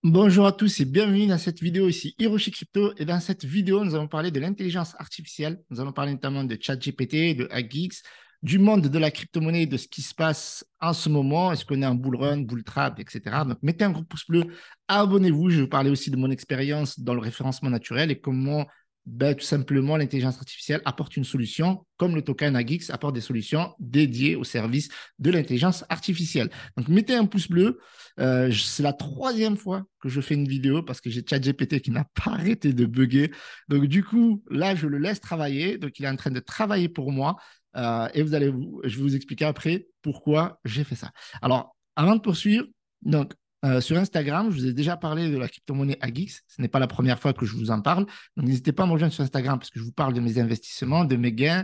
Bonjour à tous et bienvenue dans cette vidéo ici Hiroshi Crypto. Et dans cette vidéo, nous allons parler de l'intelligence artificielle. Nous allons parler notamment de ChatGPT, de Agix, du monde de la crypto-monnaie, de ce qui se passe en ce moment. Est-ce qu'on est en bull run, bull trap, etc. Donc, mettez un gros pouce bleu, abonnez-vous. Je vais vous parler aussi de mon expérience dans le référencement naturel et comment tout simplement l'intelligence artificielle apporte une solution, comme le token Agix apporte des solutions dédiées au service de l'intelligence artificielle. Donc, mettez un pouce bleu. C'est la troisième fois que je fais une vidéo parce que j'ai ChatGPT qui n'a pas arrêté de bugger. Donc, du coup, là, je le laisse travailler. Donc, il est en train de travailler pour moi. Et je vais vous expliquer après pourquoi j'ai fait ça. Alors, avant de poursuivre, donc, sur Instagram, je vous ai déjà parlé de la crypto-monnaie Agix. Ce n'est pas la première fois que je vous en parle. Donc, n'hésitez pas à me rejoindre sur Instagram parce que je vous parle de mes investissements, de mes gains,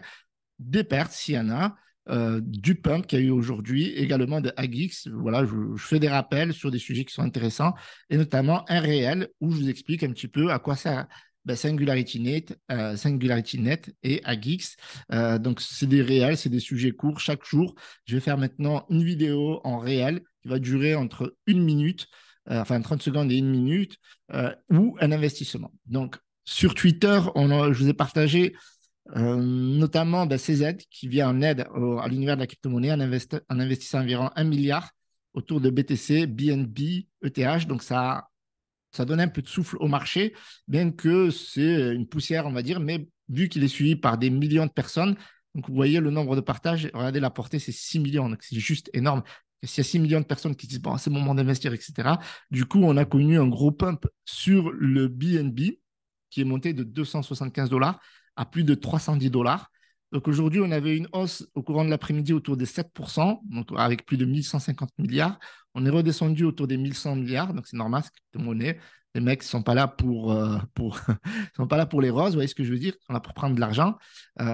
des pertes s'il y en a, du pump qu'il y a eu aujourd'hui, également de Agix. Voilà, je fais des rappels sur des sujets qui sont intéressants, et notamment un réel où je vous explique un petit peu à quoi sert SingularityNet et Agix. Donc, c'est des réels, c'est des sujets courts chaque jour. Je vais faire maintenant une vidéo en réel qui va durer entre une minute, enfin 30 secondes et une minute, ou un investissement. Donc, sur Twitter, je vous ai partagé notamment CZ qui vient en aide à l'univers de la crypto-monnaie en investissant environ 1 milliard autour de BTC, BNB, ETH. Donc ça donne un peu de souffle au marché, bien que c'est une poussière, on va dire, mais vu qu'il est suivi par des millions de personnes, donc vous voyez le nombre de partages, regardez la portée, c'est 6 millions, donc c'est juste énorme. S'il y a 6 millions de personnes qui disent, bon, c'est le moment d'investir, etc., du coup, on a connu un gros pump sur le BNB qui est monté de 275 $ à plus de 310 $. Donc aujourd'hui, on avait une hausse au courant de l'après-midi autour des 7%, donc avec plus de 1150 milliards. On est redescendu autour des 1100 milliards, donc c'est normal, c'est crypto-monnaie. Les mecs ne sont pas là sont pas là pour les roses, vous voyez ce que je veux dire? Ils sont là pour prendre de l'argent.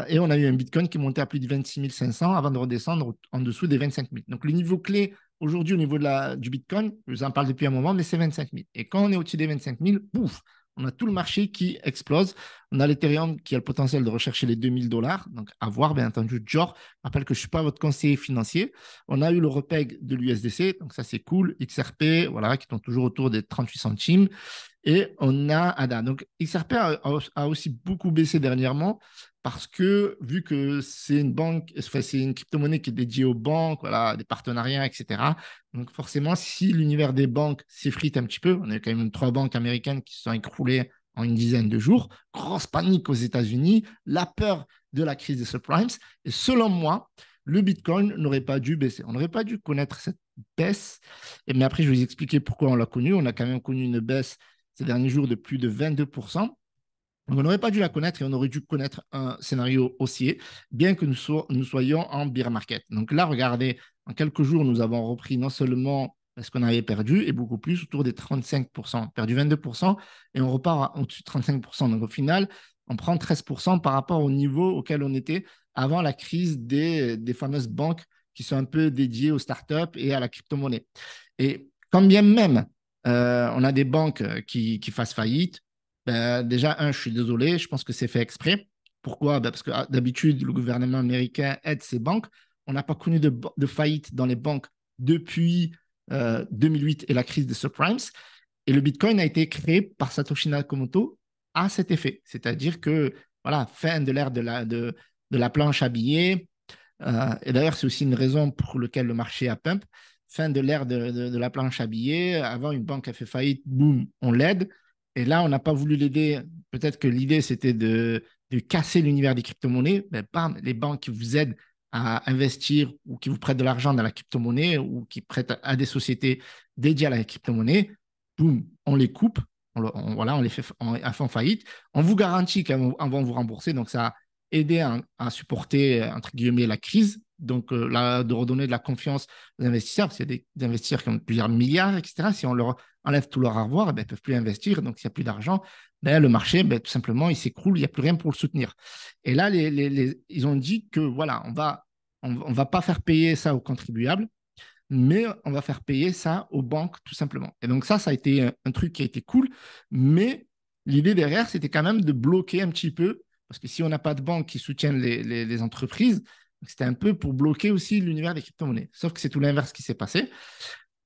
Et on a eu un Bitcoin qui montait à plus de 26 500 avant de redescendre en dessous des 25 000. Donc le niveau clé aujourd'hui au niveau du Bitcoin, je vous en parle depuis un moment, mais c'est 25 000. Et quand on est au-dessus des 25 000, pouf, on a tout le marché qui explose. On a l'Ethereum qui a le potentiel de rechercher les 2000 $. Donc, à voir, bien entendu. Genre, je rappelle que je ne suis pas votre conseiller financier. On a eu le repeg de l'USDC. Donc, ça, c'est cool. XRP, voilà, qui tourne toujours autour des 38 centimes. Et on a ADA. Donc, XRP a aussi beaucoup baissé dernièrement parce que, vu que c'est une banque, enfin, c'est une crypto-monnaie qui est dédiée aux banques, voilà, des partenariats, etc. Donc, forcément, si l'univers des banques s'effrite un petit peu, on a quand même trois banques américaines qui se sont écroulées en une dizaine de jours, grosse panique aux États-Unis, la peur de la crise des subprimes. Et selon moi, le Bitcoin n'aurait pas dû baisser. On n'aurait pas dû connaître cette baisse. Mais après, je vais vous expliquer pourquoi on l'a connu. On a quand même connu une baisse ces derniers jours de plus de 22%. Donc, on n'aurait pas dû la connaître et on aurait dû connaître un scénario haussier, bien que nous soyons en bear market. Donc là, regardez, en quelques jours, nous avons repris non seulement ce qu'on avait perdu, et beaucoup plus, autour des 35%, perdu 22%, et on repart au-dessus de 35%. Donc au final, on prend 13% par rapport au niveau auquel on était avant la crise des fameuses banques qui sont un peu dédiées aux startups et à la crypto-monnaie. Et quand bien même on a des banques qui fassent faillite, déjà, je suis désolé, je pense que c'est fait exprès. Pourquoi? Parce que d'habitude, le gouvernement américain aide ces banques. On n'a pas connu de faillite dans les banques depuis 2008 et la crise des subprimes. Et le Bitcoin a été créé par Satoshi Nakamoto à cet effet. C'est-à-dire que, voilà, fin de l'ère de la planche à billets. Et d'ailleurs, c'est aussi une raison pour laquelle le marché a pump. Fin de l'ère de la planche à billets. Avant, une banque a fait faillite, boum, on l'aide. Et là, on n'a pas voulu l'aider. Peut-être que l'idée, c'était de casser l'univers des crypto-monnaies. Mais bam, les banques qui vous aident à investir ou qui vous prêtent de l'argent dans la crypto-monnaie ou qui prêtent à des sociétés dédiées à la crypto-monnaie, boum, on les coupe. Voilà, on les fait en faillite. On vous garantit vont vous rembourser. Donc, ça a aidé à supporter, entre guillemets, la crise. Donc, là, de redonner de la confiance aux investisseurs, parce qu'il y a des investisseurs qui ont plusieurs milliards, etc. Si on leur enlève tout leur avoir, ils ne peuvent plus investir. Donc, s'il n'y a plus d'argent, le marché, tout simplement, il s'écroule, il n'y a plus rien pour le soutenir. Et là, ils ont dit que, voilà, on va pas faire payer ça aux contribuables, mais on va faire payer ça aux banques, tout simplement. Et donc, ça a été un truc qui a été cool, mais l'idée derrière, c'était quand même de bloquer un petit peu, parce que si on n'a pas de banques qui soutiennent les entreprises, c'était un peu pour bloquer aussi l'univers des crypto-monnaies. Sauf que c'est tout l'inverse qui s'est passé.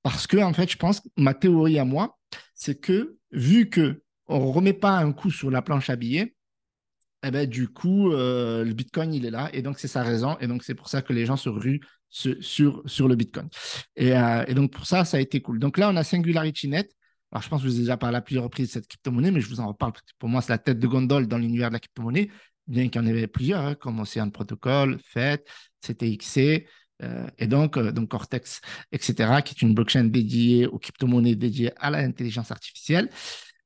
Parce que, en fait, je pense, ma théorie à moi, c'est que vu qu'on ne remet pas un coup sur la planche à billets, eh ben, du coup, le Bitcoin, il est là. Et donc, c'est sa raison. Et donc, c'est pour ça que les gens se ruent sur le Bitcoin. Et donc, pour ça, ça a été cool. Donc là, on a SingularityNet. Alors, je pense que je vous ai déjà parlé à plusieurs reprises de cette crypto-monnaie, mais je vous en reparle parce que pour moi, c'est la tête de gondole dans l'univers de la crypto-monnaie, bien qu'il y en avait plusieurs, hein, comme Ocean Protocol, FET, CTXC, donc Cortex, etc., qui est une blockchain dédiée aux crypto-monnaies, dédiée à l'intelligence artificielle.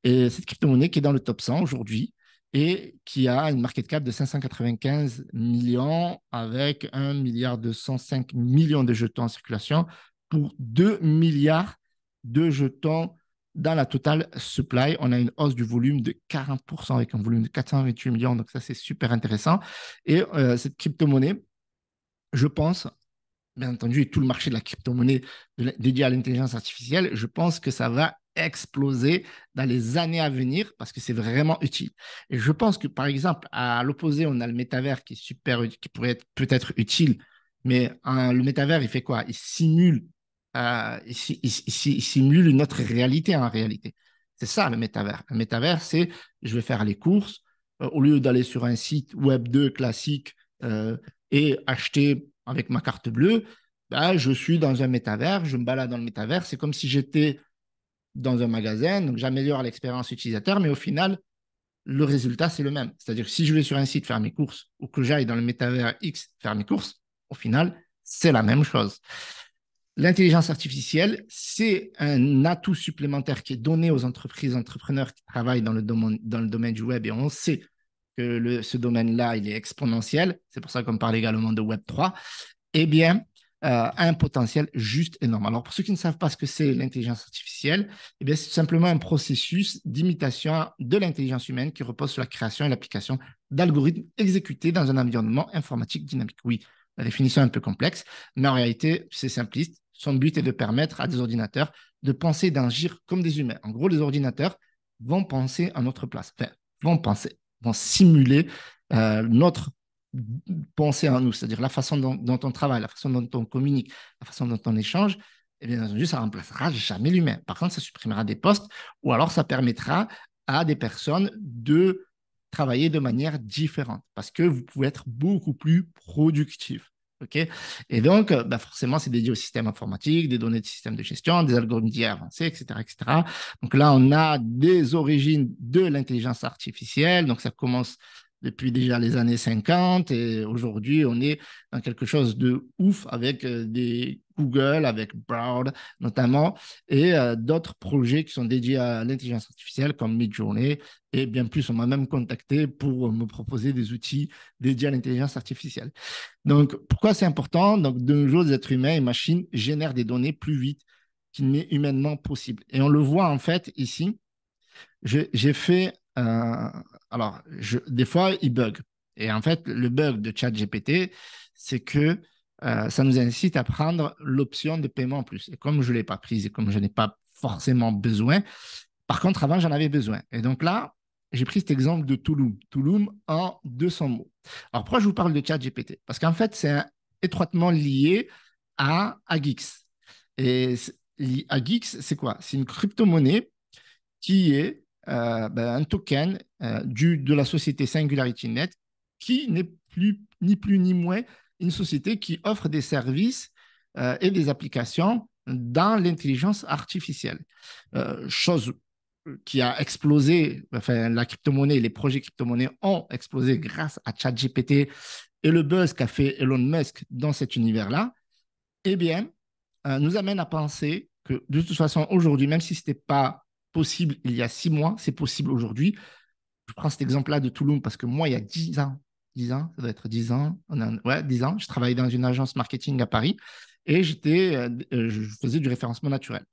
Et cette crypto-monnaie qui est dans le top 100 aujourd'hui et qui a une market cap de 595 millions avec 1 milliard 205 millions de jetons en circulation pour 2 milliards de jetons dans la totale supply. On a une hausse du volume de 40% avec un volume de 428 millions. Donc ça, c'est super intéressant. Et cette crypto-monnaie, je pense, bien entendu, et tout le marché de la crypto-monnaie dédié à l'intelligence artificielle, je pense que ça va exploser dans les années à venir parce que c'est vraiment utile. Et je pense que, par exemple, à l'opposé, on a le métavers qui est super, qui pourrait être peut-être utile, mais le métavers, il fait quoi? Il simule une autre réalité en réalité. C'est ça le métavers. Le métavers, c'est je vais faire les courses au lieu d'aller sur un site web 2 classique et acheter avec ma carte bleue, bah, je suis dans un métavers, je me balade dans le métavers, c'est comme si j'étais dans un magasin, donc j'améliore l'expérience utilisateur, mais au final, le résultat, c'est le même. C'est-à-dire que si je vais sur un site faire mes courses ou que j'aille dans le métavers X faire mes courses, au final, c'est la même chose. L'intelligence artificielle, c'est un atout supplémentaire qui est donné aux entreprises, entrepreneurs qui travaillent dans le domaine du web et on sait que ce domaine-là, il est exponentiel. C'est pour ça qu'on parle également de Web 3. Eh bien, a un potentiel juste énorme. Alors, pour ceux qui ne savent pas ce que c'est l'intelligence artificielle, eh bien, c'est tout simplement un processus d'imitation de l'intelligence humaine qui repose sur la création et l'application d'algorithmes exécutés dans un environnement informatique dynamique. Oui, la définition est un peu complexe, mais en réalité, c'est simpliste. Son but est de permettre à des ordinateurs de penser et d'agir comme des humains. En gros, les ordinateurs vont penser à notre place, enfin, vont simuler notre penser à nous, c'est-à-dire la façon dont on travaille, la façon dont on communique, la façon dont on échange, et bien entendu, ça ne remplacera jamais l'humain. Par contre, ça supprimera des postes ou alors ça permettra à des personnes de travailler de manière différente parce que vous pouvez être beaucoup plus productif. Okay, et donc, bah forcément, c'est dédié au système informatique, des données de système de gestion, des algorithmes d'IA avancés, etc., etc. Donc là, on a des origines de l'intelligence artificielle. Donc, ça commence depuis déjà les années 50 et aujourd'hui, on est dans quelque chose de ouf avec des Google, avec Broad notamment, et d'autres projets qui sont dédiés à l'intelligence artificielle comme Midjourney. Et bien plus, on m'a même contacté pour me proposer des outils dédiés à l'intelligence artificielle. Donc, pourquoi c'est important? Donc, de nos jours, les êtres humains et machines génèrent des données plus vite qu'il n'est humainement possible. Et on le voit en fait ici. J'ai fait. Alors, des fois, il bug. Et en fait, le bug de ChatGPT, c'est que ça nous incite à prendre l'option de paiement en plus. Et comme je ne l'ai pas prise et comme je n'ai pas forcément besoin, par contre, avant, j'en avais besoin. Et donc là, j'ai pris cet exemple de Tulum. Tulum en 200 mots. Alors, pourquoi je vous parle de ChatGPT? Parce qu'en fait, c'est étroitement lié à Geeks. Et à Geeks, c'est quoi? C'est une crypto-monnaie qui est un token de la société SingularityNet qui n'est plus ni plus ni moins une société qui offre des services et des applications dans l'intelligence artificielle. Chose qui a explosé, enfin la crypto-monnaie, les projets crypto-monnaies ont explosé grâce à ChatGPT et le buzz qu'a fait Elon Musk dans cet univers-là, eh bien, nous amène à penser que de toute façon, aujourd'hui, même si ce n'était pas possible il y a 6 mois, c'est possible aujourd'hui. Je prends cet exemple-là de Toulouse parce que moi, il y a 10 ans, ça doit être 10 ans, ouais, 10 ans, je travaillais dans une agence marketing à Paris et je faisais du référencement naturel.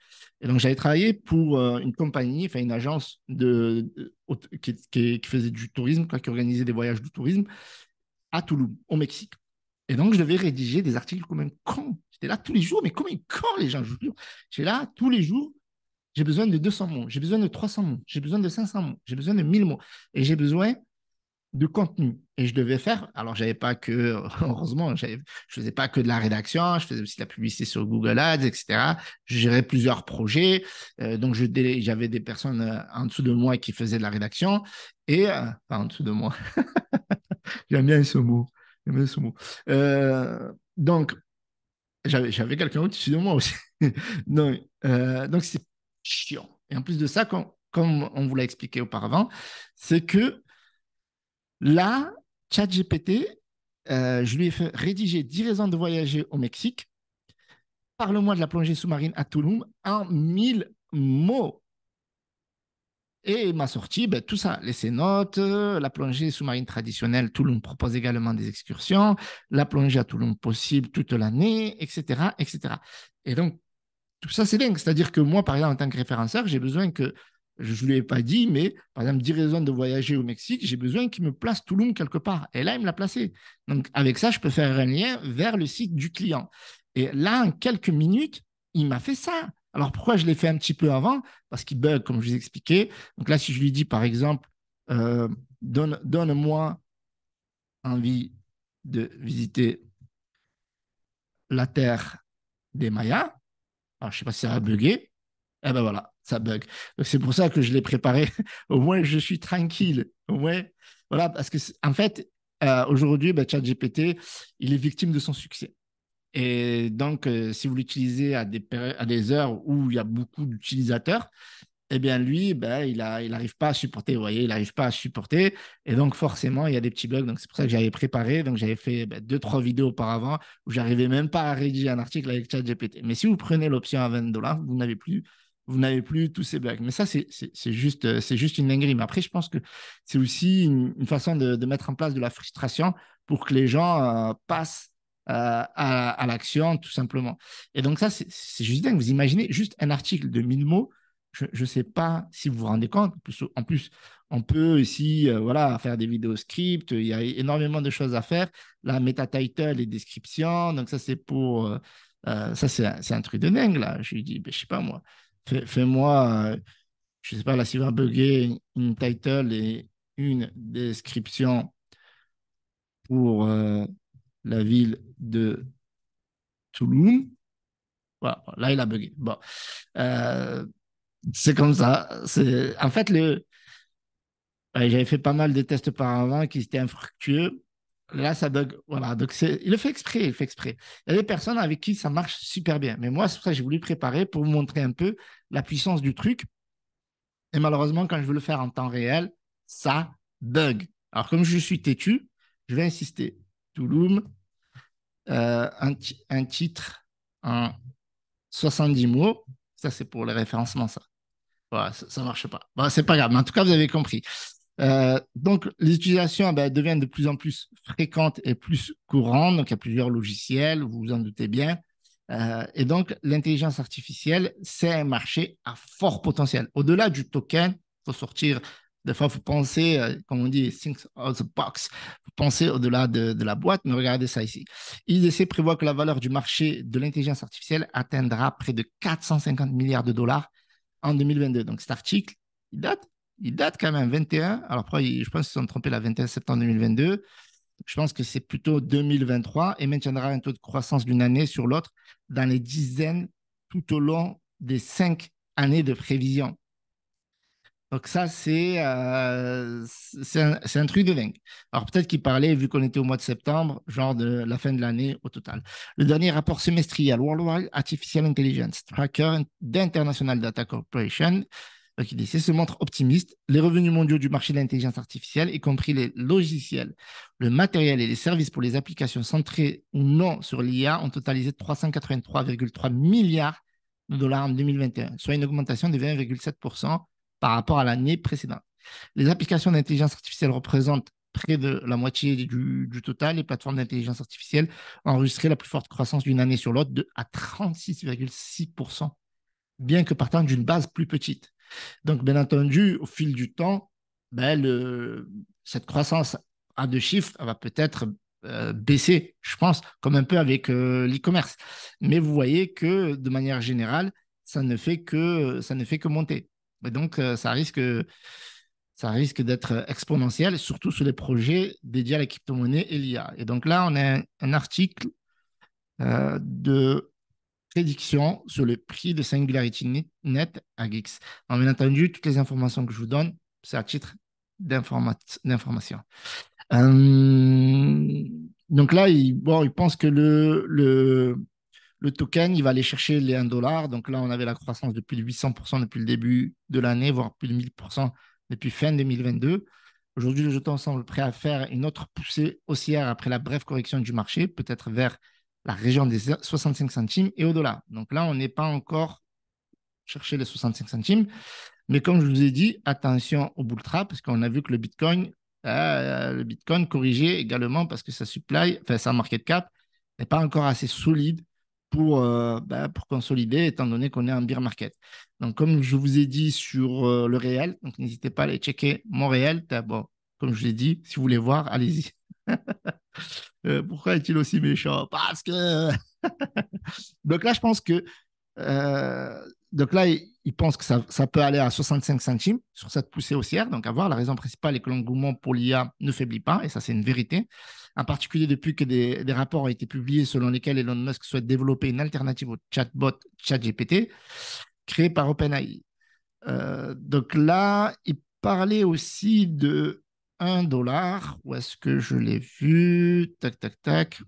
Et donc, j'avais travaillé pour une compagnie, enfin une agence qui faisait du tourisme, qui organisait des voyages de tourisme à Toulouse, au Mexique. Et donc, je devais rédiger des articles comme un con. J'étais là tous les jours, mais comme un con, les gens, je vous jure. J'étais là tous les jours. J'ai besoin de 200 mots, j'ai besoin de 300 mots, j'ai besoin de 500 mots, j'ai besoin de 1000 mots. Et j'ai besoin de contenu. Et je devais faire, alors j'avais pas que, heureusement, je faisais pas que de la rédaction, je faisais aussi de la publicité sur Google Ads, etc. Je gérais plusieurs projets. Donc j'avais des personnes en dessous de moi qui faisaient de la rédaction et, enfin, en dessous de moi, j'aime bien ce mot. J'aime bien ce mot. Donc, j'avais quelqu'un au-dessus de moi aussi. Donc c'est chiant. Et en plus de ça, comme on vous l'a expliqué auparavant, c'est que là, ChatGPT, je lui ai fait rédiger 10 raisons de voyager au Mexique. Parle-moi de la plongée sous-marine à Tulum en 1000 mots. Et il m'a sorti ben, tout ça, les cénotes, la plongée sous-marine traditionnelle. Tulum propose également des excursions, la plongée à Tulum possible toute l'année, etc., etc. Et donc, tout ça, c'est dingue. C'est-à-dire que moi, par exemple, en tant que référenceur, j'ai besoin que, je ne lui ai pas dit, mais par exemple, 10 raisons de voyager au Mexique, j'ai besoin qu'il me place Tulum quelque part. Et là, il me l'a placé. Donc, avec ça, je peux faire un lien vers le site du client. Et là, en quelques minutes, il m'a fait ça. Alors, pourquoi je l'ai fait un petit peu avant? Parce qu'il bug, comme je vous ai expliqué. Donc là, si je lui dis, par exemple, euh, donne-moi envie de visiter la terre des Mayas, alors je ne sais pas si ça va bugger. Eh ben voilà, ça bug. Donc c'est pour ça que je l'ai préparé. Au moins, je suis tranquille. Au moins, voilà, parce que en fait, aujourd'hui, ben, ChatGPT, il est victime de son succès. Et donc, si vous l'utilisez à des heures où il y a beaucoup d'utilisateurs, eh bien, lui, ben, il arrive pas à supporter. Vous voyez, il n'arrive pas à supporter. Et donc, forcément, il y a des petits bugs. Donc, c'est pour ça que j'avais préparé. Donc, j'avais fait ben, deux, trois vidéos auparavant où j'arrivais même pas à rédiger un article avec ChatGPT. Mais si vous prenez l'option à $20, vous n'avez plus tous ces bugs. Mais ça, c'est juste une dinguerie. Mais après, je pense que c'est aussi une façon de mettre en place de la frustration pour que les gens passent à l'action, tout simplement. Et donc, ça, c'est juste dingue. Vous imaginez juste un article de 1000 mots. Je ne sais pas si vous vous rendez compte. En plus, on peut ici voilà, faire des vidéos script. Il y a énormément de choses à faire. La meta title et description. Donc, ça, c'est pour. Ça, c'est un truc de dingue, là. Je lui dis, ben, je sais pas moi. Fais-moi, je sais pas, là, s'il va bugger une title et une description pour la ville de Toulouse. Voilà, là, il a bugué. Bon. Euh, c'est comme ça. En fait, ouais, j'avais fait pas mal de tests auparavant qui étaient infructueux. Là, ça bug. Voilà. Donc, il le fait exprès. Il le fait exprès. Il y a des personnes avec qui ça marche super bien. Mais moi, c'est pour ça que j'ai voulu préparer pour vous montrer un peu la puissance du truc. Et malheureusement, quand je veux le faire en temps réel, ça bug. Alors, comme je suis têtu, je vais insister. Touloum, un titre en 70 mots. Ça, c'est pour le référencement, ça. Voilà, ça ne marche pas. Bon, c'est pas grave, mais en tout cas, vous avez compris. Donc, les utilisations ben, deviennent de plus en plus fréquentes et plus courantes. Donc, il y a plusieurs logiciels, vous vous en doutez bien. Et donc, l'intelligence artificielle, c'est un marché à fort potentiel. Au-delà du token, il faut sortir, des fois, il faut penser, comme on dit, think out the box. Il faut penser au-delà de la boîte, mais regardez ça ici. IDC prévoit que la valeur du marché de l'intelligence artificielle atteindra près de 450 milliards de dollars en 2022. Donc cet article, il date quand même 21. Alors après, je pense qu'ils se sont trompés le 21 septembre 2022. Je pense que c'est plutôt 2023 et maintiendra un taux de croissance d'une année sur l'autre dans les dizaines tout au long des 5 années de prévision. Donc ça, c'est un truc de dingue. Alors peut-être qu'il parlait, vu qu'on était au mois de septembre, genre de la fin de l'année au total. Le dernier rapport semestriel, Worldwide Artificial Intelligence Tracker d'International Data Corporation, donc il se montre optimiste. Les revenus mondiaux du marché de l'intelligence artificielle, y compris les logiciels, le matériel et les services pour les applications centrées ou non sur l'IA, ont totalisé 383,3 milliards de dollars en 2021, soit une augmentation de 20,7% par rapport à l'année précédente. Les applications d'intelligence artificielle représentent près de la moitié du total. Les plateformes d'intelligence artificielle ont enregistré la plus forte croissance d'une année sur l'autre à 36,6%, bien que partant d'une base plus petite. Donc, bien entendu, au fil du temps, ben, cette croissance à deux chiffres va peut-être baisser, je pense, comme un peu avec l'e-commerce. Mais vous voyez que de manière générale, ça ne fait que monter. Et donc, ça risque d'être exponentiel, surtout sur les projets dédiés à la crypto-monnaie et l'IA. Et donc là, on a un article de prédiction sur le prix de Singularity Net à Geeks. Alors, bien entendu, toutes les informations que je vous donne, c'est à titre d'information. Donc là, il pense que le token, il va aller chercher les 1 $. Donc là, on avait la croissance de plus de 800% depuis le début de l'année, voire plus de 1000% depuis fin 2022. Aujourd'hui, le jeton semble prêt à faire une autre poussée haussière après la brève correction du marché, peut-être vers la région des 65 centimes et au-delà. Donc là, on n'est pas encore cherché les 65 centimes. Mais comme je vous ai dit, attention au bull trap, parce qu'on a vu que le Bitcoin corrigeait également parce que sa supply, enfin sa market cap, n'est pas encore assez solide pour consolider, étant donné qu'on est en bear market. Donc, comme je vous ai dit sur le réel, donc n'hésitez pas à aller checker mon réel. Bon, comme je l'ai dit, si vous voulez voir, allez-y. Pourquoi est-il aussi méchant? Parce que... Donc là, je pense que donc là, il pense que ça peut aller à 65 centimes sur cette poussée haussière. Donc, à voir, la raison principale est que l'engouement pour l'IA ne faiblit pas, et ça, c'est une vérité. En particulier depuis que des rapports ont été publiés selon lesquels Elon Musk souhaite développer une alternative au chatbot ChatGPT créé par OpenAI. Donc là, il parlait aussi de 1 $. Où est-ce que je l'ai vu? Tac, tac, tac.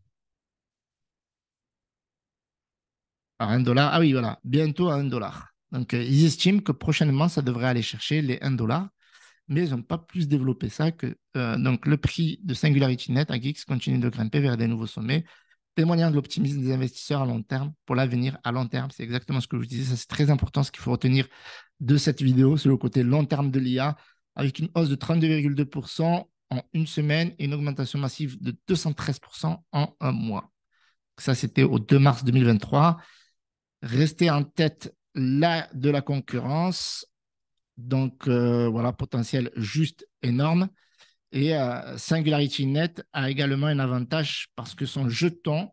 À 1 $. Ah oui, voilà, bientôt à 1 $. Donc, ils estiment que prochainement, ça devrait aller chercher les 1 $, mais ils n'ont pas plus développé ça que. Donc, le prix de Singularity Net à Geeks continue de grimper vers des nouveaux sommets, témoignant de l'optimisme des investisseurs à long terme pour l'avenir à long terme. C'est exactement ce que je vous disais. Ça, c'est très important. Ce qu'il faut retenir de cette vidéo, c'est le côté long terme de l'IA, avec une hausse de 32,2% en une semaine et une augmentation massive de 213% en un mois. Ça, c'était au 2 mars 2023. Rester en tête là de la concurrence. Donc, voilà, potentiel juste énorme. Et Singularity Net a également un avantage parce que son jeton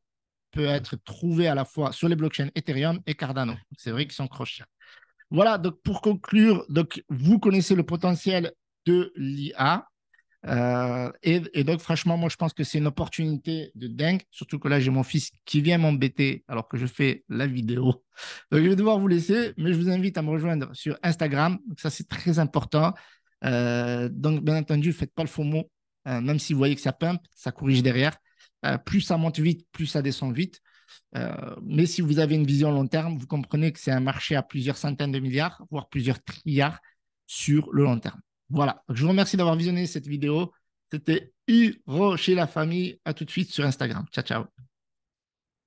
peut être trouvé à la fois sur les blockchains Ethereum et Cardano. C'est vrai qu'ils sont crochés. Voilà, donc pour conclure, donc, vous connaissez le potentiel de l'IA. Et donc, franchement, moi, je pense que c'est une opportunité de dingue, surtout que là, j'ai mon fils qui vient m'embêter alors que je fais la vidéo. Donc, je vais devoir vous laisser, mais je vous invite à me rejoindre sur Instagram. Donc, ça, c'est très important. Donc, bien entendu, faites pas le faux mot. Même si vous voyez que ça pump, ça corrige derrière. Plus ça monte vite, plus ça descend vite. Mais si vous avez une vision long terme, vous comprenez que c'est un marché à plusieurs centaines de milliards, voire plusieurs trilliards sur le long terme. Voilà. Donc, je vous remercie d'avoir visionné cette vidéo. C'était Hiro chez la famille. À tout de suite sur Instagram. Ciao, ciao.